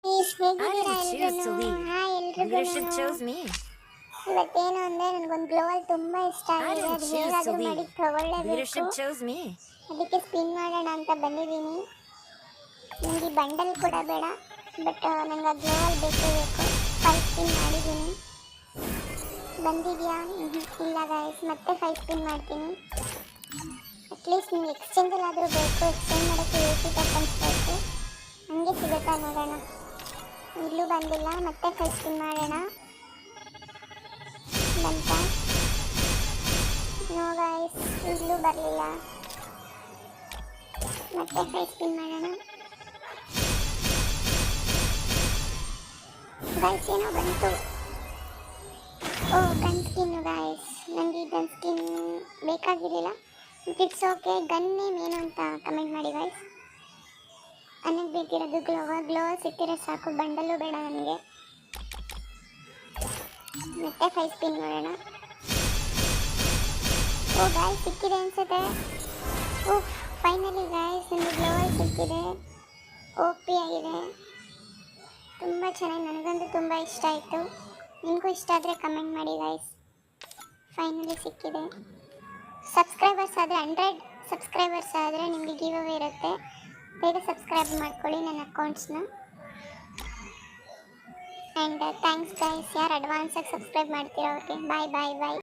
I ಹೇಗಿದ್ದೀರಾ didn't choose to ಎಲ್ರು? leave. Hi Leadership ಎಲ್ರಿಗೂ. chose me. ಇವತ್ತೇನು ಅಂದರೆ ನನಗೊಂದು ಗ್ಲೋವಲ್ ತುಂಬ ಇಷ್ಟ I ಆಗಿದೆ. didn't ಅದು choose to ಹೇಗಾದರೂ ಮಾಡಿ leave. ತಗೊಳ್ಳೇಬೇಕು. Leadership chose me. ಅದಕ್ಕೆ ಸ್ಪಿನ್ ಮಾಡೋಣ ಅಂತ ಬಂದಿದ್ದೀನಿ. ನನಗೆ ಬಂಡಲ್ ಕೂಡ ಬೇಡ, ಬಟ್ ನನಗೆ ಆ ಗ್ಲೋವಲ್ ಬೇಕೇ ಬೇಕು. 5 ಸ್ಪಿನ್ ಮಾಡಿದ್ದೀನಿ. ಬಂದಿದೆಯಾ? ಇಲ್ಲ ಗೈಸ್, ಮತ್ತೆ 5 ಸ್ಪಿನ್ ಮಾಡ್ತೀನಿ. ಅಟ್ಲೀಸ್ಟ್ ನಿಮ್ಗೆ ಎಕ್ಸ್ಚೇಂಜಲ್ಲಾದರೂ ಬೇಕು. ಎಕ್ಸ್ಚೇಂಜ್ ಮಾಡೋಕ್ಕೆ 80 ಟೋಕನ್ಸ್ ಬೇಕು. ಹಂಗೆ ಸಿಗುತ್ತಾ ನೋಡೋಣ. ಇಲ್ಲೂ ಬಂದಿಲ್ಲ, ಮತ್ತೆ 5 ಸ್ಪಿನ್ ಮಾಡೋಣ. ಬಂತ? ನೋ ಗೈಸ್, ಇಲ್ಲೂ ಬರಲಿಲ್ಲ. ಮತ್ತೆ 5 ಸ್ಪಿನ್ ಮಾಡೋಣ. ಗೈಸ್ ಏನೋ ಬಂತು. Oh, gun skin guys. ನನಗೆ ಈ ಗನ್ ಸ್ಕಿನ್ ಬೇಕಾಗಿರಲಿಲ್ಲ. It's okay. ಗನ್ ನೇಮ್ ಏನು ಅಂತ ಕಮೆಂಟ್ ಮಾಡಿ ಗೈಸ್. ನನಗೆ ಬೇಕಿರೋದು ಗ್ಲೋ ಸಿಕ್ಕಿರೋ ಸಾಕು. ಬಂಡಲು ಬೇಡ ನನಗೆ. ಮತ್ತೆ 5 ಸ್ಪಿನ್ ಮಾಡೋಣ. ಓ ಗಾಯ್ಸ್, ಸಿಕ್ಕಿದೆ ಅನ್ಸುತ್ತೆ. ಓಹ್, ಫೈನಲಿ ಗಾಯ್ಸ್ ನನಗೆ ಗ್ಲೋವಲ್ ಸಿಕ್ಕಿದೆ. OP ಆಗಿದೆ. ತುಂಬ ಚೆನ್ನಾಗಿ, ನನಗಂತೂ ತುಂಬ ಇಷ್ಟ ಆಯಿತು. ನಿಮಗೂ ಇಷ್ಟ ಆದರೆ ಕಮೆಂಟ್ ಮಾಡಿ ಗಾಯ್ಸ್. ಫೈನಲಿ ಸಿಕ್ಕಿದೆ. ಸಬ್ಸ್ಕ್ರೈಬರ್ಸ್ ಆದರೆ 100 ಸಬ್ಸ್ಕ್ರೈಬರ್ಸ್ ಆದರೆ ನಿಮಗೆ ಗಿವ್ ಅವೇ ಇರುತ್ತೆ. ಬೇಗ ಸಬ್ಸ್ಕ್ರೈಬ್ ಮಾಡ್ಕೊಳ್ಳಿ ನನ್ನ ಅಕೌಂಟ್ಸ್ನ. ಆ್ಯಂಡ್ ಥ್ಯಾಂಕ್ಸ್ ಗೈಸ್, ಯಾರು ಅಡ್ವಾನ್ಸಾಗಿ ಸಬ್ಸ್ಕ್ರೈಬ್ ಮಾಡ್ತೀರೋ ಅವ್ರಿಗೆ. ಬಾಯ್ ಬಾಯ್ ಬಾಯ್.